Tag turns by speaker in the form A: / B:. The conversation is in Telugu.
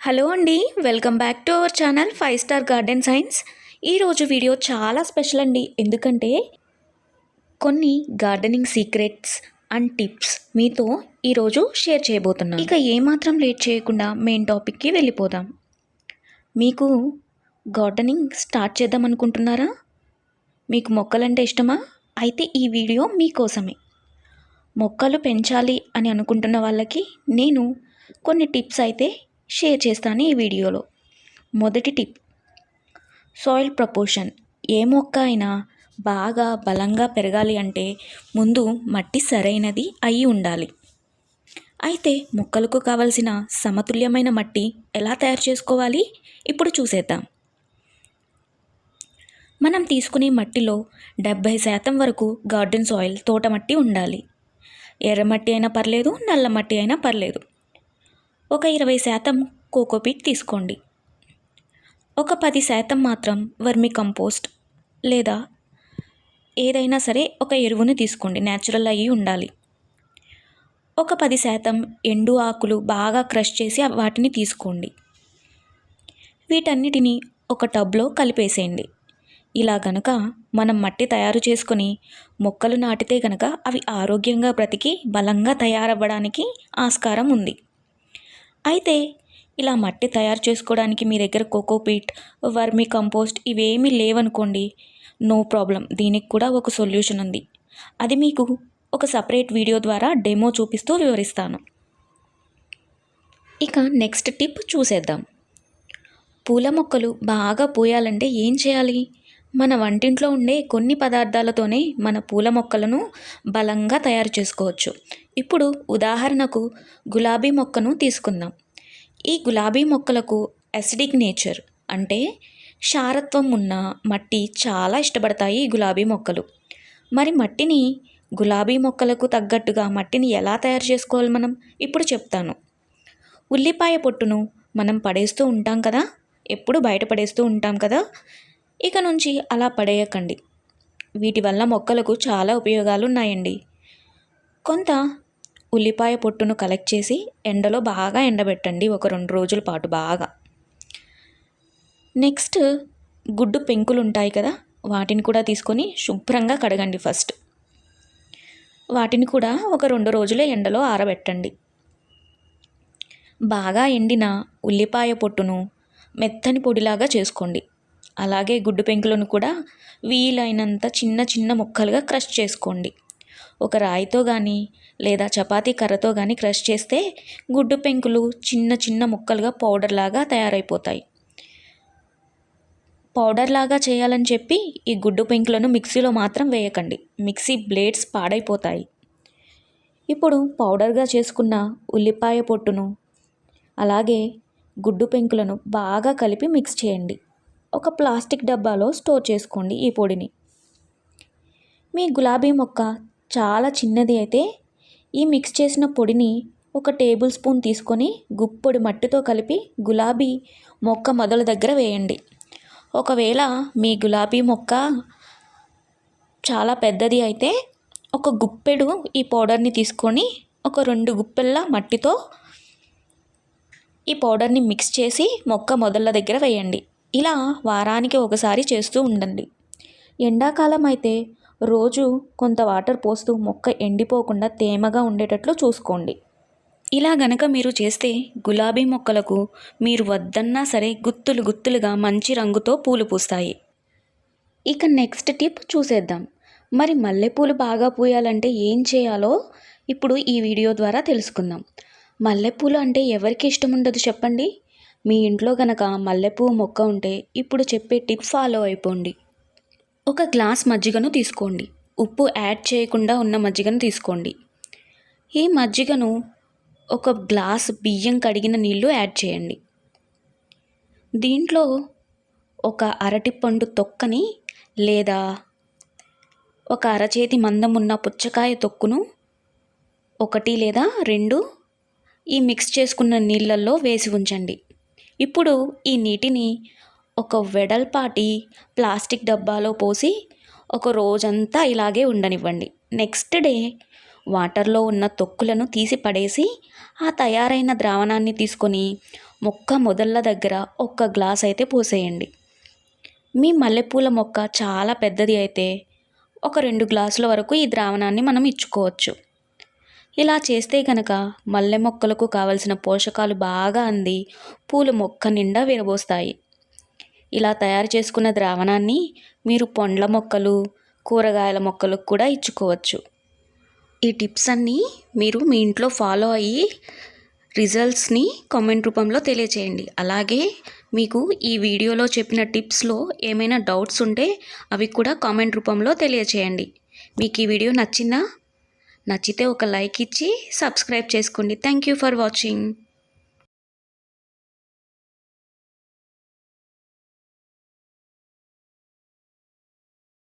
A: హలో అండి, welcome back to our channel 5 star garden science. ఈరోజు వీడియో చాలా స్పెషల్ అండి. ఎందుకంటే కొన్ని గార్డెనింగ్ సీక్రెట్స్ అండ్ టిప్స్ మీతో ఈరోజు షేర్ చేయబోతున్నాను. ఇక ఏమాత్రం లేట్ చేయకుండా మెయిన్ టాపిక్కి వెళ్ళిపోదాం. మీకు గార్డెనింగ్ స్టార్ట్ చేద్దాం అనుకుంటున్నారా? మీకు మొక్కలంటే ఇష్టమా? అయితే ఈ వీడియో మీకోసమే. మొక్కలు పెంచాలి అని అనుకుంటున్న వాళ్ళకి నేను కొన్ని టిప్స్ అయితే షేర్ చేస్తాను ఈ వీడియోలో. మొదటి టిప్, సాయిల్ ప్రపోర్షన్. ఏ మొక్క అయినా బాగా బలంగా పెరగాలి అంటే ముందు మట్టి సరైనది అయి ఉండాలి. అయితే మొక్కలకు కావలసిన సమతుల్యమైన మట్టి ఎలా తయారు చేసుకోవాలి ఇప్పుడు చూసేద్దాం. మనం తీసుకునే మట్టిలో 70% వరకు గార్డెన్ సాయిల్, తోట మట్టి ఉండాలి. ఎర్రమట్టి అయినా పర్లేదు, నల్ల మట్టి అయినా పర్లేదు. ఒక 20% కోకోపీట్ తీసుకోండి. ఒక 10% మాత్రం వర్మి కంపోస్ట్ లేదా ఏదైనా సరే ఒక ఎరువును తీసుకోండి, న్యాచురల్ అయ్యి ఉండాలి. ఒక 10% ఎండు ఆకులు బాగా క్రష్ చేసి వాటిని తీసుకోండి. వీటన్నిటిని ఒక టబ్లో కలిపేసేయండి. ఇలా గనక మనం మట్టి తయారు చేసుకొని మొక్కలు నాటితే గనక అవి ఆరోగ్యంగా బ్రతికి బలంగా తయారవ్వడానికి ఆస్కారం ఉంది. అయితే ఇలా మట్టి తయారు చేసుకోవడానికి మీ దగ్గర కోకోపీట్, వర్మి కంపోస్ట్ ఇవేమీ లేవనుకోండి, నో ప్రాబ్లం. దీనికి కూడా ఒక సొల్యూషన్ ఉంది. అది మీకు ఒక సపరేట్ వీడియో ద్వారా డెమో చూపిస్తూ వివరిస్తాను. ఇక నెక్స్ట్ టిప్ చూసేద్దాం. పూల మొక్కలు బాగా పూయాలంటే ఏం చేయాలి? మన వంటింట్లో ఉండే కొన్ని పదార్థాలతోనే మన పూల మొక్కలను బలంగా తయారు చేసుకోవచ్చు. ఇప్పుడు ఉదాహరణకు గులాబీ మొక్కను తీసుకుందాం. ఈ గులాబీ మొక్కలకు అసిడిక్ నేచర్ అంటే క్షారత్వం ఉన్న మట్టి చాలా ఇష్టపడతాయి ఈ గులాబీ మొక్కలు. మరి మట్టిని గులాబీ మొక్కలకు తగ్గట్టుగా మట్టిని ఎలా తయారు చేసుకోవాలి మనం ఇప్పుడు చెప్తాను. ఉల్లిపాయ పొట్టును మనం పడేస్తూ ఉంటాం కదా, ఎప్పుడు బయట పడేస్తూ ఉంటాం కదా. ఇక నుంచి అలా పడేయకండి. వీటి వల్ల మొక్కలకు చాలా ఉపయోగాలు ఉన్నాయండి. కొంత ఉల్లిపాయ పొట్టును కలెక్ట్ చేసి ఎండలో బాగా ఎండబెట్టండి, ఒక 2 రోజుల పాటు బాగా. నెక్స్ట్ గుడ్డు పెంకులు ఉంటాయి కదా, వాటిని కూడా తీసుకొని శుభ్రంగా కడగండి ఫస్ట్. వాటిని కూడా ఒక 2 రోజులే ఎండలో ఆరబెట్టండి. బాగా ఎండిన ఉల్లిపాయ పొట్టును మెత్తని పొడిలాగా చేసుకోండి. అలాగే గుడ్డు పెంకులను కూడా వీలైనంత చిన్న చిన్న ముక్కలుగా క్రష్ చేసుకోండి. ఒక రాయితో కానీ లేదా చపాతీ కర్రతో కానీ క్రష్ చేస్తే గుడ్డు పెంకులు చిన్న చిన్న ముక్కలుగా పౌడర్ లాగా తయారైపోతాయి. పౌడర్ లాగా చేయాలని చెప్పి ఈ గుడ్డు పెంకులను మిక్సీలో మాత్రం వేయకండి, మిక్సీ బ్లేడ్స్ పాడైపోతాయి. ఇప్పుడు పౌడర్గా చేసుకున్న ఉల్లిపాయ పొట్టును అలాగే గుడ్డు పెంకులను బాగా కలిపి మిక్స్ చేయండి. ఒక ప్లాస్టిక్ డబ్బాలో స్టోర్ చేసుకోండి ఈ పొడిని. మీ గులాబీ మొక్క చాలా చిన్నది అయితే ఈ మిక్స్ చేసిన పొడిని ఒక టేబుల్ స్పూన్ తీసుకొని గుప్పొడి మట్టితో కలిపి గులాబీ మొక్క మొదల దగ్గర వేయండి. ఒకవేళ మీ గులాబీ మొక్క చాలా పెద్దది అయితే ఒక గుప్పెడు ఈ పౌడర్ని తీసుకొని ఒక 2 గుప్పెళ్ళ మట్టితో ఈ పౌడర్ని మిక్స్ చేసి మొక్క మొదళ్ళ దగ్గర వేయండి. ఇలా వారానికి ఒకసారి చేస్తూ ఉండండి. ఎండాకాలం అయితే రోజు కొంత వాటర్ పోస్తూ మొక్క ఎండిపోకుండా తేమగా ఉండేటట్లు చూసుకోండి. ఇలా గనక మీరు చేస్తే గులాబీ మొక్కలకు మీరు వద్దన్నా సరే గుత్తులు గుత్తులుగా మంచి రంగుతో పూలు పూస్తాయి. ఇక నెక్స్ట్ టిప్ చూసేద్దాం. మరి మల్లెపూలు బాగా పూయాలంటే ఏం చేయాలో ఇప్పుడు ఈ వీడియో ద్వారా తెలుసుకుందాం. మల్లెపూలు అంటే ఎవరికి ఇష్టం ఉండదు చెప్పండి? మీ ఇంట్లో గనక మల్లెపూ మొక్క ఉంటే ఇప్పుడు చెప్పే టిప్ ఫాలో అయిపోండి. ఒక గ్లాస్ మజ్జిగను తీసుకోండి. ఉప్పు యాడ్ చేయకుండా ఉన్న మజ్జిగను తీసుకోండి. ఈ మజ్జిగను ఒక గ్లాస్ బియ్యం కడిగిన నీళ్లు యాడ్ చేయండి. దీంట్లో ఒక అరటిపండు తొక్కని లేదా ఒక అరచేతి మందం ఉన్న పుచ్చకాయ తొక్కును 1 లేదా 2 ఈ మిక్స్ చేసుకున్న నీళ్ళల్లో వేసి ఉంచండి. ఇప్పుడు ఈ నీటిని ఒక వెడల్పాటి ప్లాస్టిక్ డబ్బాలో పోసి ఒక రోజంతా ఇలాగే ఉండనివ్వండి. నెక్స్ట్ డే వాటర్లో ఉన్న తొక్కులను తీసి పడేసి ఆ తయారైన ద్రావణాన్ని తీసుకొని మొక్క మొదళ్ళ దగ్గర 1 గ్లాస్ అయితే పోసేయండి. మీ మల్లెపూల మొక్క చాలా పెద్దది అయితే ఒక 2 గ్లాసుల వరకు ఈ ద్రావణాన్ని మనం ఇచ్చుకోవచ్చు. ఇలా చేస్తే కనుక మల్లె మొక్కలకు కావలసిన పోషకాలు బాగా అంది పూల మొక్క నిండా విరబోస్తాయి. ఇలా తయారు చేసుకున్న ద్రావణాన్ని మీరు పండ్ల మొక్కలు, కూరగాయల మొక్కలకు కూడా ఇచ్చుకోవచ్చు. ఈ టిప్స్ అన్నీ మీరు మీ ఇంట్లో ఫాలో అయ్యి రిజల్ట్స్ని కామెంట్ రూపంలో తెలియచేయండి. అలాగే మీకు ఈ వీడియోలో చెప్పిన టిప్స్లో ఏమైనా డౌట్స్ ఉంటే అవి కూడా కామెంట్ రూపంలో తెలియచేయండి. మీకు ఈ వీడియో నచ్చితే ఒక లైక్ ఇచ్చి సబ్స్క్రైబ్ చేసుకోండి. Thank you for watching.